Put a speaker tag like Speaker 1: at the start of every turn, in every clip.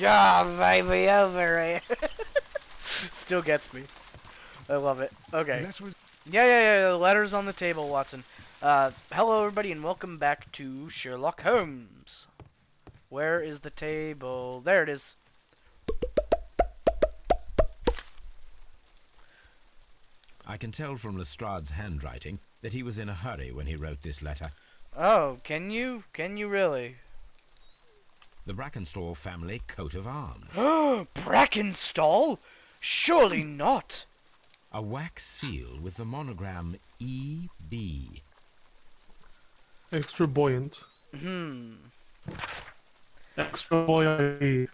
Speaker 1: God, baby, over it. Still gets me. I love it. Okay. Yeah. The letter's on the table, Watson. Hello, everybody, and welcome back to Sherlock Holmes. Where is the table? There it is.
Speaker 2: I can tell from Lestrade's handwriting that he was in a hurry when he wrote this letter.
Speaker 1: Oh, can you? Can you really?
Speaker 2: The Brackenstall family coat of arms.
Speaker 1: Brackenstall? Surely not.
Speaker 2: A wax seal with the monogram E.B.
Speaker 3: Extra buoyant. Extra buoyant.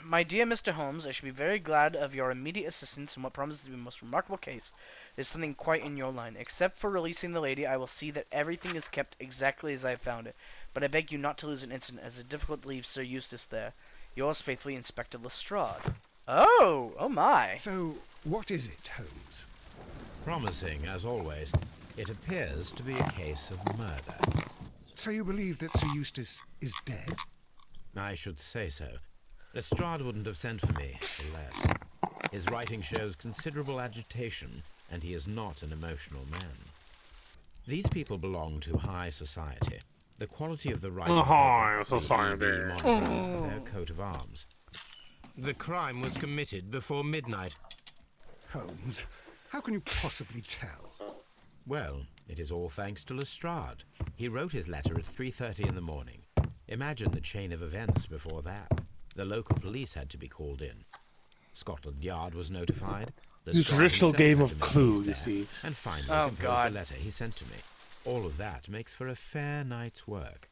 Speaker 1: My dear Mr. Holmes, I should be very glad of your immediate assistance in what promises to be a most remarkable case. There's something quite in your line. Except for releasing the lady, I will see that everything is kept exactly as I found it. But I beg you not to lose an instant, as it's difficult to leave Sir Eustace there. Yours faithfully, Inspector Lestrade. Oh my.
Speaker 4: So, what is it, Holmes?
Speaker 2: Promising, as always, it appears to be a case of murder.
Speaker 4: So you believe that Sir Eustace is dead?
Speaker 2: I should say so. Lestrade wouldn't have sent for me for less. His writing shows considerable agitation, and he is not an emotional man. These people belong to high society. The quality of the writing
Speaker 3: High society.
Speaker 2: their coat of arms. The crime was committed before midnight.
Speaker 4: Holmes, how can you possibly tell?
Speaker 2: Well, it is all thanks to Lestrade. He wrote his letter at 3:30 in the morning. Imagine the chain of events before that. The local police had to be called in. Scotland Yard was notified.
Speaker 3: It's a traditional game of Clue, you see.
Speaker 2: And finally composed
Speaker 1: God.
Speaker 2: the letter he sent to me. All of that makes for a fair night's work.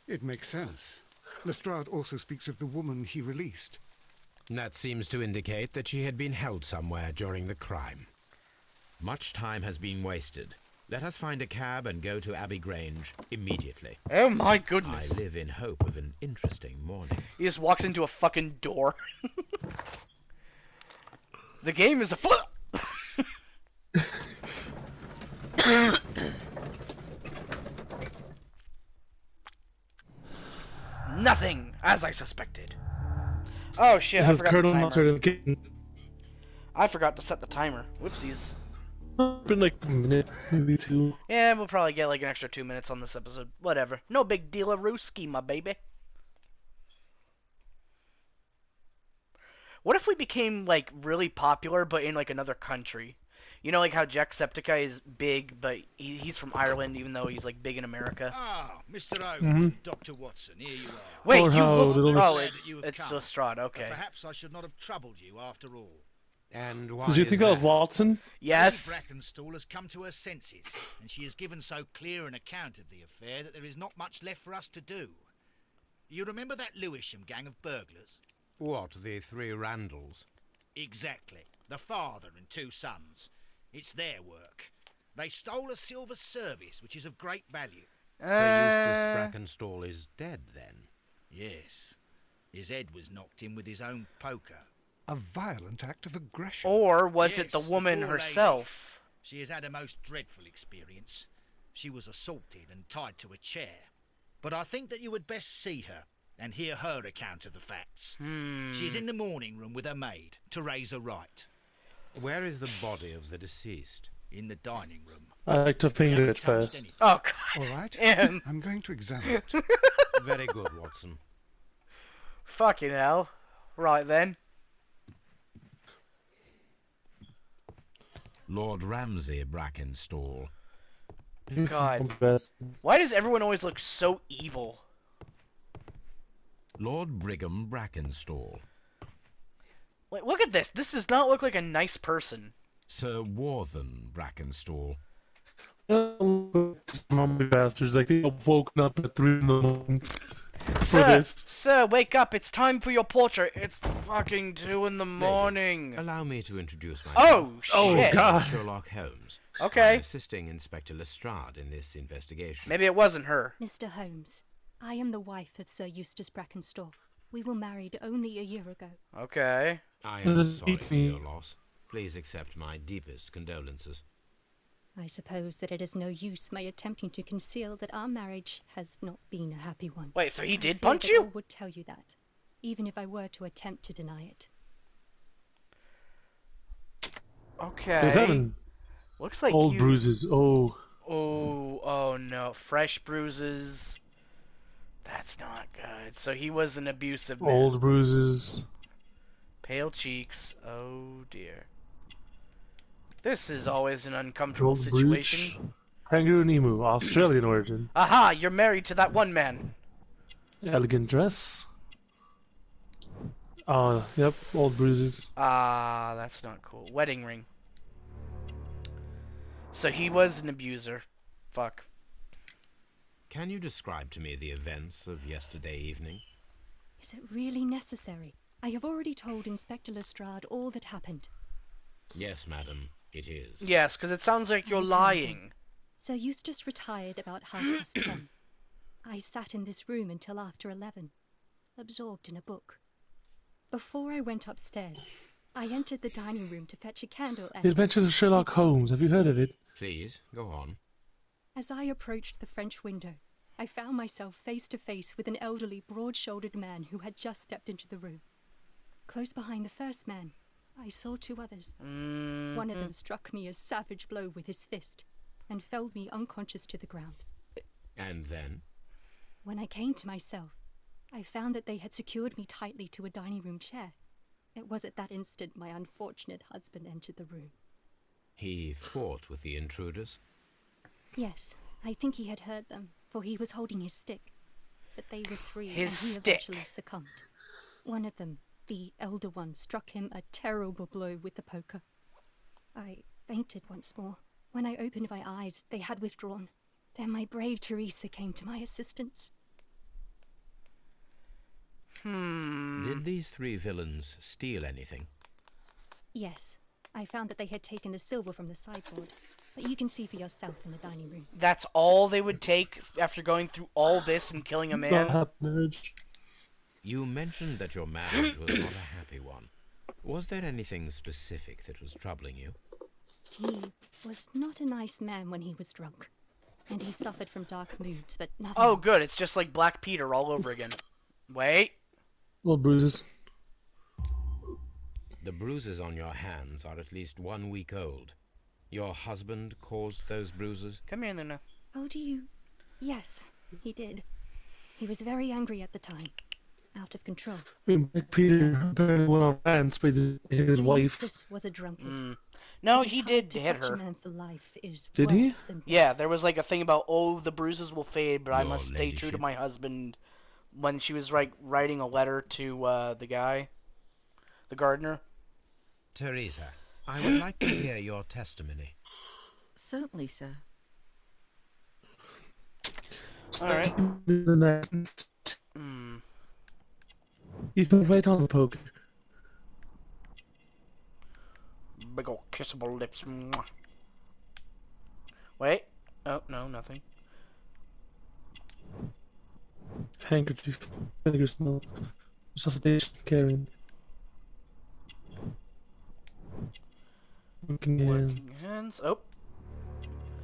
Speaker 4: It makes sense. Lestrade also speaks of the woman he released.
Speaker 2: That seems to indicate that she had been held somewhere during the crime. Much time has been wasted. Let us find a cab and go to Abbey Grange immediately.
Speaker 1: Oh my
Speaker 2: I
Speaker 1: goodness.
Speaker 2: live in hope of an interesting morning.
Speaker 1: He just walks into a fucking door. The game is a flip. Nothing, as I suspected. Oh shit,
Speaker 3: It
Speaker 1: I
Speaker 3: has
Speaker 1: forgot
Speaker 3: Colonel
Speaker 1: the timer.
Speaker 3: Mustard and Kitten.
Speaker 1: I forgot to set the timer. Whoopsies.
Speaker 3: Been like a minute, maybe two.
Speaker 1: Yeah, we'll probably get like an extra 2 minutes on this episode. Whatever. No big deal, Rooski, my baby. What if we became, like, really popular, but in, like, another country? You know, like how Jacksepticeye is big, but he's from Ireland, even though he's, like, big in America.
Speaker 5: Ah, Mr. Holmes, Dr. Watson, here you are.
Speaker 1: Wait,
Speaker 3: Or
Speaker 1: you
Speaker 3: how
Speaker 1: look...
Speaker 3: little
Speaker 1: Oh,
Speaker 5: Glad that you have
Speaker 1: it's
Speaker 5: come,
Speaker 1: Lestrade,
Speaker 5: but
Speaker 1: okay.
Speaker 5: perhaps I should not have troubled you after all.
Speaker 2: And why
Speaker 3: Did you think that was Watson?
Speaker 1: Yes.
Speaker 5: Lady Brackenstall has come to her senses, and she has given so clear an account of the affair that there is not much left for us to do. You remember that Lewisham gang of burglars?
Speaker 2: What, the three Randalls?
Speaker 5: Exactly. The father and two sons. It's their work. They stole a silver service, which is of great value.
Speaker 2: Sir Eustace Brackenstall is dead, then?
Speaker 5: Yes. His head was knocked in with his own poker.
Speaker 4: A violent act of aggression.
Speaker 1: Or was
Speaker 5: Yes,
Speaker 1: it the
Speaker 5: the
Speaker 1: woman
Speaker 5: poor
Speaker 1: herself?
Speaker 5: She has had a most dreadful experience. She was assaulted and tied to a chair. But I think that you would best see her and hear her account of the facts. She's in the morning room with her maid, Teresa Wright,
Speaker 2: Where is the body of the deceased?
Speaker 5: in the dining room.
Speaker 3: I like to
Speaker 5: We
Speaker 3: finger
Speaker 5: haven't
Speaker 3: it
Speaker 5: touched
Speaker 3: first.
Speaker 5: anything.
Speaker 1: Oh, God.
Speaker 4: All right,
Speaker 1: Damn.
Speaker 4: I'm going to examine it.
Speaker 2: Very good, Watson.
Speaker 1: Fucking hell. Right, then.
Speaker 2: Lord Ramsay Brackenstall.
Speaker 1: God.
Speaker 3: Best.
Speaker 1: Why does everyone always look so evil?
Speaker 2: Lord Brigham Brackenstall.
Speaker 1: Wait, look at this. This does not look like a nice person.
Speaker 2: Sir Warthen Brackenstall.
Speaker 3: Zombie bastards, like they got woken up at 3 in the morning for
Speaker 1: Sir,
Speaker 3: this.
Speaker 1: sir, wake up. It's time for your portrait. It's fucking 2 in the morning.
Speaker 2: Allow me to introduce myself.
Speaker 1: Oh,
Speaker 3: Oh,
Speaker 1: shit.
Speaker 3: God.
Speaker 2: Sherlock Holmes.
Speaker 1: Okay.
Speaker 2: I'm assisting Inspector Lestrade in this investigation.
Speaker 1: Maybe it wasn't her.
Speaker 6: Mr. Holmes, I am the wife of Sir Eustace Brackenstall. We were married only a year ago.
Speaker 1: Okay.
Speaker 2: I am sorry for your loss. Please accept my deepest condolences.
Speaker 6: I suppose that it is no use my attempting to conceal that our marriage has not been a happy one.
Speaker 1: Wait, so he
Speaker 6: I
Speaker 1: did
Speaker 6: fear
Speaker 1: punch
Speaker 6: that
Speaker 1: you?
Speaker 6: all would tell you that. even if I were to attempt to deny it.
Speaker 1: Okay.
Speaker 3: He's having
Speaker 1: Looks like
Speaker 3: old
Speaker 1: you.
Speaker 3: bruises. Oh,
Speaker 1: Oh no, fresh bruises. That's not good. So he was an abusive man.
Speaker 3: old bruises.
Speaker 1: Pale cheeks. Oh dear. This is always an uncomfortable
Speaker 3: Old
Speaker 1: situation.
Speaker 3: brooch. Kangaroo Emu, Australian origin.
Speaker 1: Aha! You're married to that one man.
Speaker 3: Elegant dress. Yep, old bruises.
Speaker 1: Ah, that's not cool. Wedding ring. So he was an abuser. Fuck.
Speaker 2: Can you describe to me the events of yesterday evening?
Speaker 6: Is it really necessary? I have already told Inspector Lestrade all that happened.
Speaker 2: Yes, madam, it is.
Speaker 1: Yes, because it sounds like you're
Speaker 6: I will tell you.
Speaker 1: lying.
Speaker 6: Sir Eustace retired about 10:30. I sat in this room until after 11, absorbed in a book. Before I went upstairs, I entered the dining room to fetch a candle and...
Speaker 3: The Adventures of Sherlock Holmes. Have you heard of it?
Speaker 2: Please, go on.
Speaker 6: As I approached the French window, I found myself face to face with an elderly, broad-shouldered man who had just stepped into the room. Close behind the first man, I saw two others. One of them struck me a savage blow with his fist and felled me unconscious to the ground.
Speaker 2: And then?
Speaker 6: When I came to myself, I found that they had secured me tightly to a dining room chair. It was at that instant my unfortunate husband entered the room.
Speaker 2: He fought with the intruders?
Speaker 6: Yes, I think he had heard them, for he was holding his stick. But they were three,
Speaker 1: His
Speaker 6: and he
Speaker 1: stick.
Speaker 6: eventually succumbed. One of them, the elder one, struck him a terrible blow with the poker. I fainted once more. When I opened my eyes, they had withdrawn. Then my brave Teresa came to my assistance.
Speaker 2: Did these three villains steal anything?
Speaker 6: Yes, I found that they had taken the silver from the sideboard, but you can see for yourself in the dining room.
Speaker 1: That's all they would take after going through all this and killing a man?
Speaker 3: Marriage.
Speaker 2: You mentioned that your marriage was not a happy one. Was there anything specific that was troubling you?
Speaker 6: He was not a nice man when he was drunk, and he suffered from dark moods, but nothing
Speaker 1: Oh,
Speaker 6: else.
Speaker 1: good. It's just like Black Peter all over again. Wait.
Speaker 3: Old bruises.
Speaker 2: The bruises on your hands are at least 1 week old. Your husband caused those bruises?
Speaker 1: Come here, Luna.
Speaker 6: Oh, do you? Yes, he did. He was very angry at the time, out of control.
Speaker 3: Black Peter apparently went on rants with his
Speaker 6: Sir
Speaker 3: wife.
Speaker 6: Eustace was a drunkard.
Speaker 1: No,
Speaker 6: To be
Speaker 1: he
Speaker 6: tied
Speaker 1: did
Speaker 6: to
Speaker 1: hit
Speaker 6: such
Speaker 1: her.
Speaker 6: a man for life is
Speaker 3: Did he?
Speaker 6: worse than death.
Speaker 1: Yeah, there was like a thing about, oh, the bruises will fade, but I
Speaker 2: Your
Speaker 1: must stay true to
Speaker 2: ladyship.
Speaker 1: my husband. When she was writing a letter to the guy, the gardener.
Speaker 2: Teresa, I would like to hear your testimony.
Speaker 7: Certainly, sir.
Speaker 1: All right.
Speaker 3: The next. He fell right on the poker.
Speaker 1: Big ol' kissable lips. Mwah. Wait. Oh, no, nothing.
Speaker 3: Handkerchief. Vinegar smell. Resuscitation. Caring. Working hands.
Speaker 1: Working hands. Oh.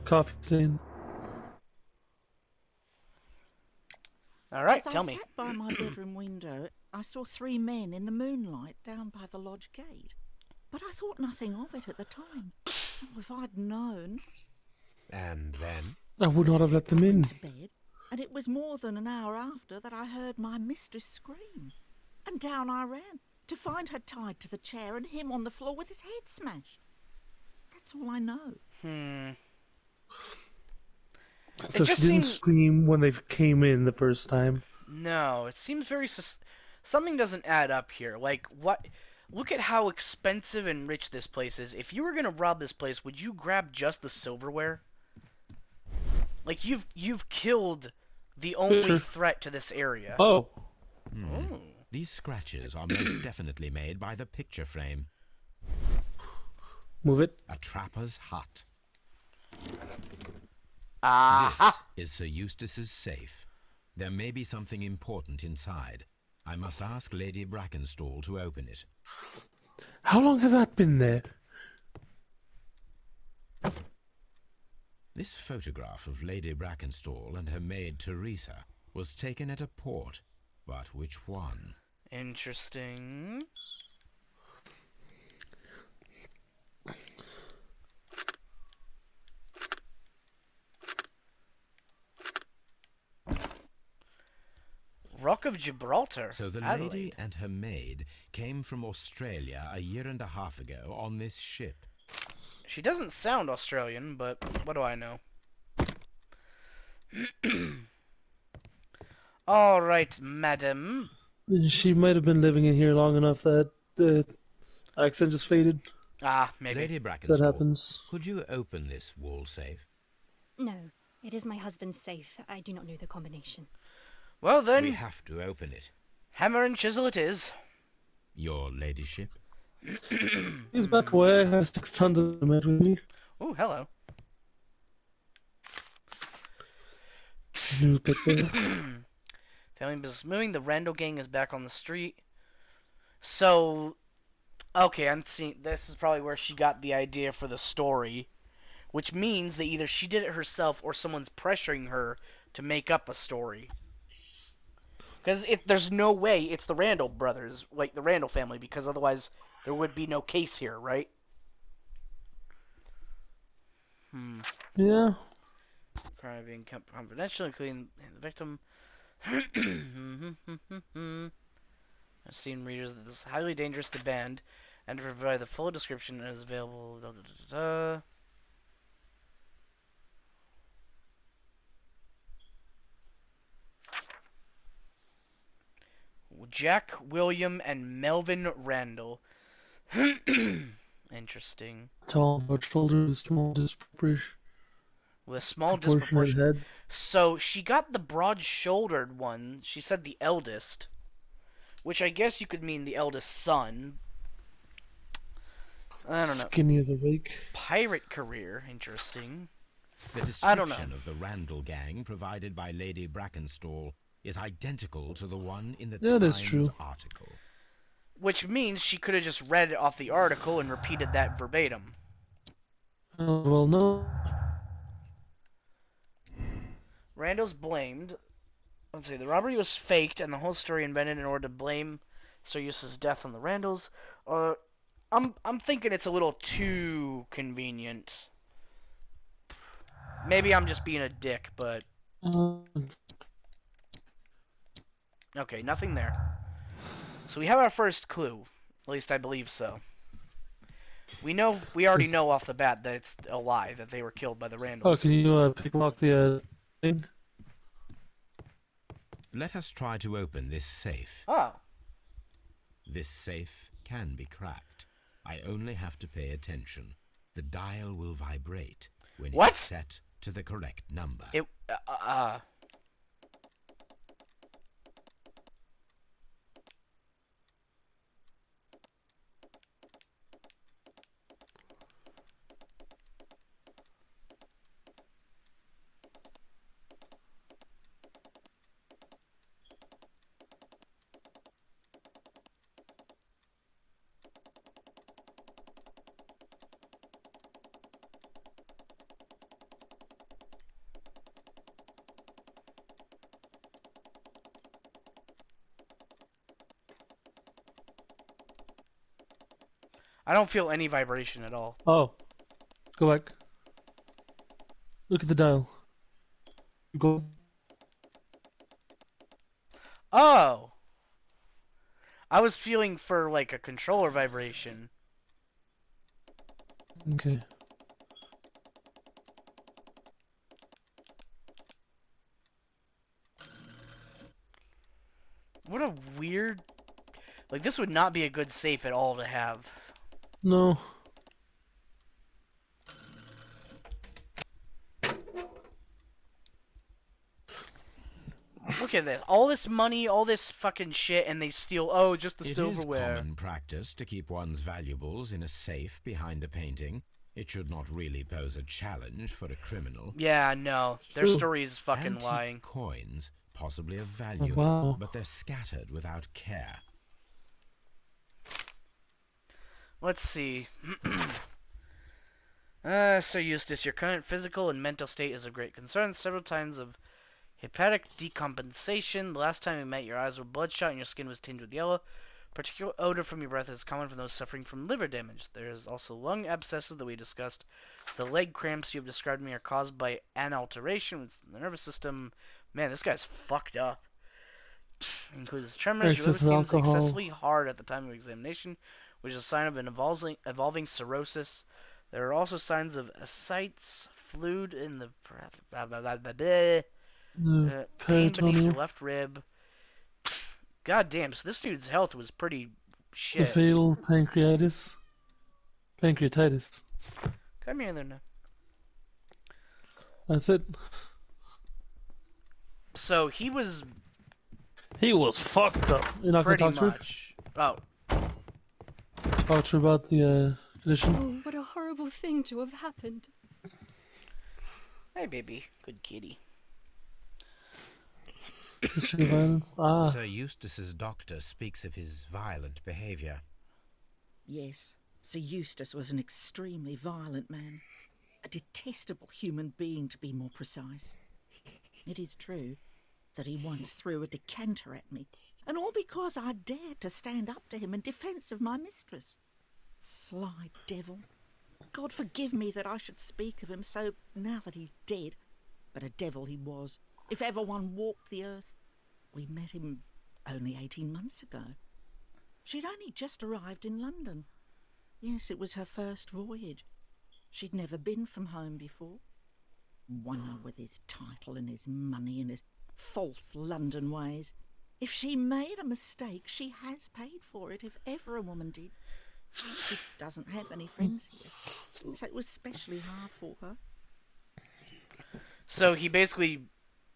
Speaker 3: Coffee stain.
Speaker 1: All right,
Speaker 7: As
Speaker 1: tell
Speaker 7: I
Speaker 1: me.
Speaker 7: sat by my bedroom window, I saw three men in the moonlight down by the lodge gate. But I thought nothing of it at the time. Oh, if I'd known.
Speaker 2: And then?
Speaker 3: I would not have let them in.
Speaker 7: Went to bed, and it was more than an hour after that I heard my mistress scream. And down I ran, to find her tied to the chair and him on the floor with his head smashed. That's all I know.
Speaker 3: So
Speaker 1: It
Speaker 3: she
Speaker 1: just
Speaker 3: didn't
Speaker 1: seems-
Speaker 3: scream when they came in the first time.
Speaker 1: No, it seems very something doesn't add up here. Like what? Look at how expensive and rich this place is. If you were gonna rob this place, would you grab just the silverware? Like you've killed the only
Speaker 3: Sure.
Speaker 1: threat to this area.
Speaker 3: Oh,
Speaker 1: Oh.
Speaker 2: These scratches are most definitely made by the picture frame.
Speaker 3: move it.
Speaker 2: A trapper's hut.
Speaker 1: Ah.
Speaker 2: This is Sir Eustace's safe. There may be something important inside. I must ask Lady Brackenstall to open it.
Speaker 3: How long has that been there?
Speaker 2: This photograph of Lady Brackenstall and her maid Teresa was taken at a port. But which one?
Speaker 1: Interesting. Rock of Gibraltar.
Speaker 2: So the
Speaker 1: Adelaide.
Speaker 2: lady and her maid came from Australia a year and a half ago on this ship.
Speaker 1: She doesn't sound Australian, but what do I know? All right, madam.
Speaker 3: She might have been living in here long enough that the accent just faded.
Speaker 1: Ah, maybe.
Speaker 2: Lady
Speaker 3: That
Speaker 2: Brackenstall,
Speaker 3: happens.
Speaker 2: could you open this wall safe?
Speaker 6: No, it is my husband's safe. I do not know the combination.
Speaker 1: Well then,
Speaker 2: We have to open it.
Speaker 1: hammer and chisel it is.
Speaker 2: Your ladyship?
Speaker 3: He's back away. I have 6 tons of cement with me.
Speaker 1: Oh, hello.
Speaker 3: New pick there.
Speaker 1: Family business moving. The Randall gang is back on the street. So, okay, I'm seeing. This is probably where she got the idea for the story, which means that either she did it herself or someone's pressuring her to make up a story. Because there's no way it's the Randall brothers, like the Randall family, because otherwise there would be no case here, right?
Speaker 3: Yeah.
Speaker 1: Crime being kept confidential, including the victim. I've seen readers that this is highly dangerous to band, and to provide the full description is available. Jack, William, and Melvin Randall. Interesting.
Speaker 3: Tall, broad shoulders, small, disproportionate
Speaker 1: With a small disproportion.
Speaker 3: head.
Speaker 1: So she got the broad-shouldered one. She said the eldest, which I guess you could mean the eldest son. I don't know.
Speaker 3: Skinny as a rake.
Speaker 1: Pirate career, interesting.
Speaker 2: The
Speaker 1: I don't
Speaker 2: description
Speaker 1: know.
Speaker 2: of the Randall gang provided by Lady Brackenstall is identical to the one in the
Speaker 3: Yeah, that's
Speaker 2: Times
Speaker 3: true.
Speaker 2: article.
Speaker 1: Which means she could have just read it off the article and repeated that verbatim.
Speaker 3: Oh, well, no.
Speaker 1: Randall's blamed. Let's see, the robbery was faked and the whole story invented in order to blame Sir Eustace's death on the Randalls. I'm thinking it's a little too convenient. Maybe I'm just being a dick, but okay, nothing there. So we have our first clue. At least I believe so. We already know off the bat that it's a lie, that they were killed by the
Speaker 3: Oh,
Speaker 1: Randalls.
Speaker 3: can you pick lock the thing?
Speaker 2: Let us try to open this safe.
Speaker 1: Oh.
Speaker 2: This safe can be cracked. I only have to pay attention. The dial will vibrate when
Speaker 1: What?
Speaker 2: it's set to the correct number.
Speaker 1: I don't feel any vibration at all.
Speaker 3: Oh. Go back. Look at the dial. Go.
Speaker 1: Oh! I was feeling for, like, a controller vibration.
Speaker 3: Okay.
Speaker 1: What a weird... Like, this would not be a good safe at all to have.
Speaker 3: No.
Speaker 1: Look at this. All this money, all this fucking shit, and they steal, oh, just the
Speaker 2: It is
Speaker 1: silverware.
Speaker 2: common practice to keep one's valuables in a safe behind a painting. It should not really pose a challenge for a criminal.
Speaker 1: Yeah, no. Their
Speaker 3: True.
Speaker 1: story is fucking
Speaker 2: Antique
Speaker 1: lying.
Speaker 2: coins, possibly of value,
Speaker 3: wow.
Speaker 2: but they're scattered without care.
Speaker 1: Let's see. Sir Eustace, your current physical and mental state is of great concern. Several times of Hepatic decompensation. The last time we met, your eyes were bloodshot and your skin was tinged with yellow. Particular odor from your breath is common for those suffering from liver damage. There is also lung abscesses that we discussed. The leg cramps you have described to me are caused by an alteration with the nervous system. Man, this guy's fucked up. Includes tremors. Your liver
Speaker 3: Excessive
Speaker 1: seems
Speaker 3: alcohol.
Speaker 1: excessively hard at the time of examination, which is a sign of an evolving cirrhosis. There are also signs of ascites, fluid in the breath, pain beneath your
Speaker 3: Peritoneal.
Speaker 1: left rib. God damn, so this dude's health was pretty
Speaker 3: It's a
Speaker 1: shit.
Speaker 3: fatal pancreatitis. Pancreatitis.
Speaker 1: Come here there now.
Speaker 3: That's it.
Speaker 1: So he was
Speaker 3: He was fucked up. You're not gonna
Speaker 1: pretty
Speaker 3: talk to her?
Speaker 1: much. Oh,
Speaker 3: Talk to her about the condition?
Speaker 6: Oh, what a horrible thing to have happened.
Speaker 1: hey baby, good kitty.
Speaker 3: History of violence. Ah.
Speaker 2: Sir Eustace's doctor speaks of his violent behaviour.
Speaker 7: Yes, Sir Eustace was an extremely violent man. A detestable human being, to be more precise. It is true that he once threw a decanter at me, and all because I dared to stand up to him in defence of my mistress. Sly devil. God forgive me that I should speak of him so now that he's dead, but a devil he was, if ever one walked the earth. We met him only 18 months ago. She'd only just arrived in London. Yes, it was her first voyage. She'd never been from home before. Wonder with his title and his money and his false London ways. If she made a mistake, she has paid for it, if ever a woman did. She doesn't have any friends here, so it was especially hard for her.
Speaker 1: So he basically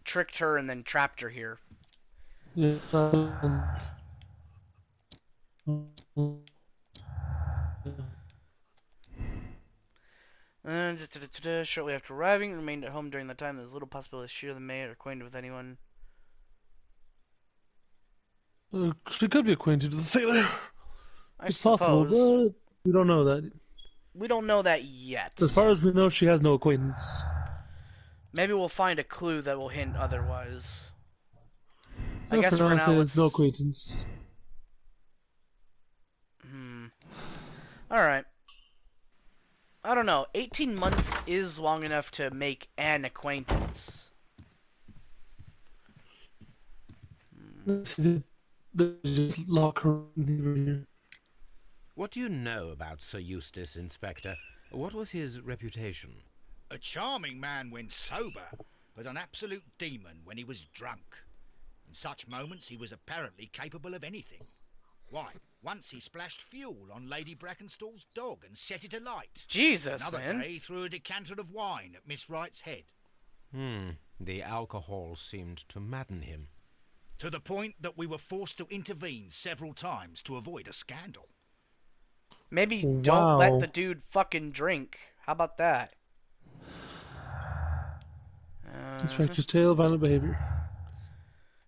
Speaker 1: tricked her and then trapped her here.
Speaker 3: Yeah.
Speaker 1: Shortly after arriving, remained at home during the time. There was little possibility she or the maid or acquainted with anyone.
Speaker 3: She could be acquainted with the sailor.
Speaker 1: I
Speaker 3: It's
Speaker 1: suppose.
Speaker 3: possible, but we don't know that.
Speaker 1: We don't know that yet.
Speaker 3: As far as we know, she has no acquaintance.
Speaker 1: Maybe we'll find a clue that will hint otherwise. I
Speaker 3: Yeah,
Speaker 1: guess
Speaker 3: for
Speaker 1: for
Speaker 3: now,
Speaker 1: now,
Speaker 3: say
Speaker 1: let's...
Speaker 3: it's no acquaintance.
Speaker 1: Alright. I don't know. 18 months is long enough to make an acquaintance.
Speaker 3: Just lock her in here.
Speaker 2: What do you know about Sir Eustace, Inspector? What was his reputation?
Speaker 5: A charming man when sober, but an absolute demon when he was drunk. In such moments he was apparently capable of anything. Why, once he splashed fuel on Lady Brackenstall's dog and set it alight.
Speaker 1: Jesus,
Speaker 5: Another
Speaker 1: man.
Speaker 5: day he threw a decanter of wine at Miss Wright's head.
Speaker 2: The alcohol seemed to madden him.
Speaker 5: To the point that we were forced to intervene several times to avoid a scandal.
Speaker 1: Maybe don't
Speaker 3: Wow.
Speaker 1: let the dude fucking drink. How about that?
Speaker 3: Inspector's tale, violent behavior.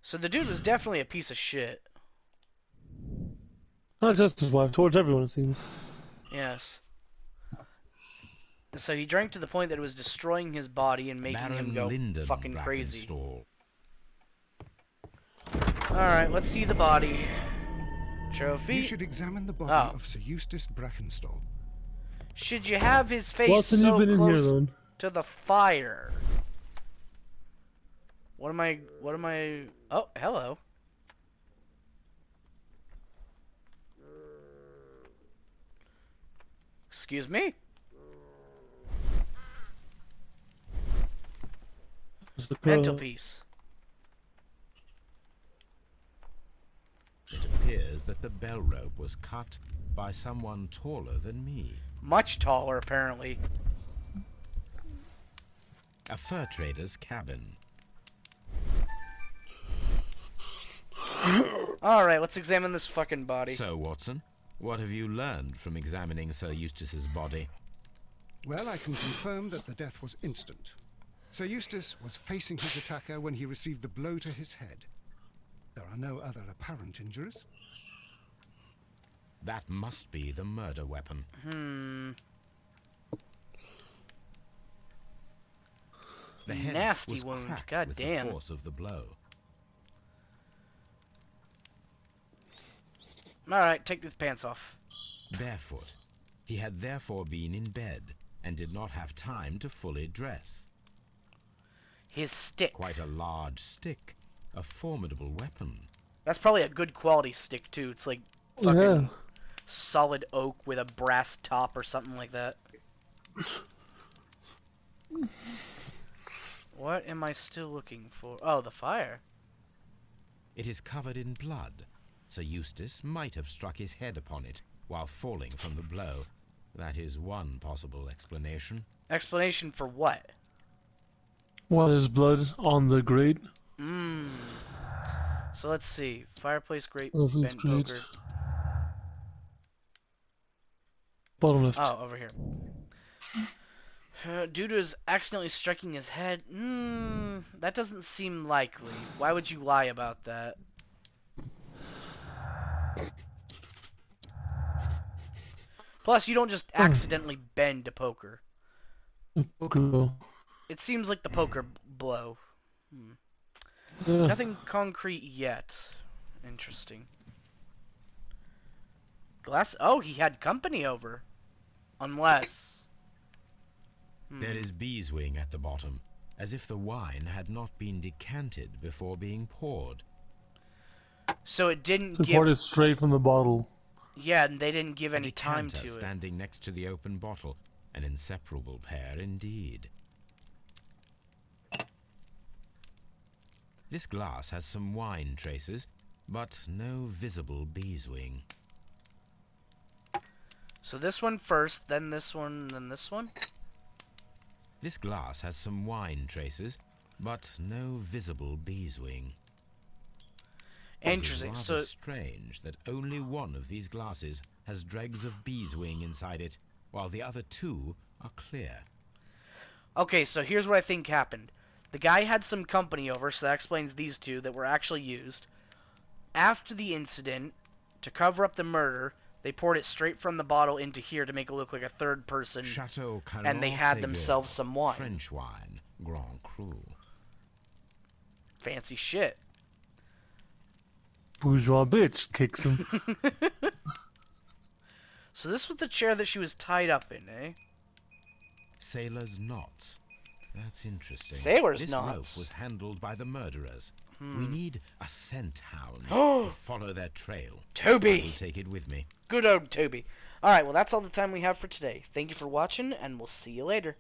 Speaker 1: So the dude was definitely a piece of shit.
Speaker 3: Not just his wife, towards everyone, it seems.
Speaker 1: Yes. So he drank to the point that it was destroying his body and making him
Speaker 2: Baron
Speaker 1: go
Speaker 2: Lyndon
Speaker 1: fucking crazy.
Speaker 2: Brackenstall.
Speaker 1: Alright, let's see the body. Trophy.
Speaker 4: You should examine the body
Speaker 1: Oh.
Speaker 4: of Sir Eustace Brackenstall.
Speaker 1: Should you have his face
Speaker 3: Watson,
Speaker 1: so
Speaker 3: you've been in here,
Speaker 1: close
Speaker 3: then.
Speaker 1: to the fire? What am I... Oh, hello. Excuse me?
Speaker 3: It's the crow.
Speaker 1: Mantelpiece.
Speaker 2: It appears that the bell rope was cut by someone taller than me.
Speaker 1: Much taller, apparently.
Speaker 2: A fur trader's cabin.
Speaker 1: Alright, let's examine this fucking body.
Speaker 2: So, Watson, what have you learned from examining Sir Eustace's body?
Speaker 4: Well, I can confirm that the death was instant. Sir Eustace was facing his attacker when he received the blow to his head. There are no other apparent injuries.
Speaker 2: That must be the murder weapon. The head
Speaker 1: Nasty
Speaker 2: was
Speaker 1: wound.
Speaker 2: cracked
Speaker 1: God
Speaker 2: with
Speaker 1: damn.
Speaker 2: the force of the blow.
Speaker 1: Alright, take these pants off.
Speaker 2: Barefoot, he had therefore been in bed and did not have time to fully dress.
Speaker 1: His stick.
Speaker 2: Quite a large stick, a formidable weapon.
Speaker 1: That's probably a good quality stick, too. It's like fucking
Speaker 3: Yeah.
Speaker 1: solid oak with a brass top or something like that. What am I still looking for? Oh, the fire.
Speaker 2: It is covered in blood. Sir Eustace might have struck his head upon it while falling from the blow. That is one possible explanation.
Speaker 1: Explanation for what?
Speaker 3: Well, there's blood on the grate.
Speaker 1: So let's see. Fireplace grate,
Speaker 3: Oh, please,
Speaker 1: bent
Speaker 3: grate.
Speaker 1: poker.
Speaker 3: Bottom left.
Speaker 1: Oh, over here. Due to his accidentally striking his head. That doesn't seem likely. Why would you lie about that? Plus, you don't just accidentally bend a poker.
Speaker 3: Okay.
Speaker 1: It seems like the poker blow.
Speaker 3: Yeah.
Speaker 1: Nothing concrete yet. Interesting. Glass. Oh, he had company over. Unless.
Speaker 2: There is beeswing at the bottom, as if the wine had not been decanted before being poured.
Speaker 1: So it didn't
Speaker 3: So
Speaker 1: give.
Speaker 3: poured it straight from the bottle.
Speaker 1: Yeah, and they didn't give
Speaker 2: A
Speaker 1: any time
Speaker 2: decanter
Speaker 1: to it.
Speaker 2: standing next to the open bottle, an inseparable pair indeed. This glass has some wine traces, but no visible beeswing.
Speaker 1: So this one first, then this one, then this one?
Speaker 2: This glass has some wine traces, but no visible beeswing.
Speaker 1: Interesting.
Speaker 2: It is
Speaker 1: So
Speaker 2: rather strange that only one of these glasses has dregs of beeswing inside it, while the other two are clear.
Speaker 1: okay, so here's what I think happened. The guy had some company over, so that explains these two that were actually used. After the incident, to cover up the murder, they poured it straight from the bottle into here to make it look like a third person.
Speaker 2: Chateau
Speaker 1: And they had themselves some wine.
Speaker 2: French wine, Grand Cru.
Speaker 1: Fancy shit.
Speaker 3: Bourgeois bitch kicks him.
Speaker 1: So this was the chair that she was tied up in, eh?
Speaker 2: Sailor's knots. That's interesting.
Speaker 1: Sailor's
Speaker 2: this
Speaker 1: knots?
Speaker 2: rope was handled by the murderers. We need a scent hound to follow their trail.
Speaker 1: Toby!
Speaker 2: I will take it with me.
Speaker 1: Good old Toby. Alright, well that's all the time we have for today. Thank you for watching, and we'll see you later.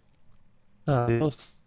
Speaker 3: Adios.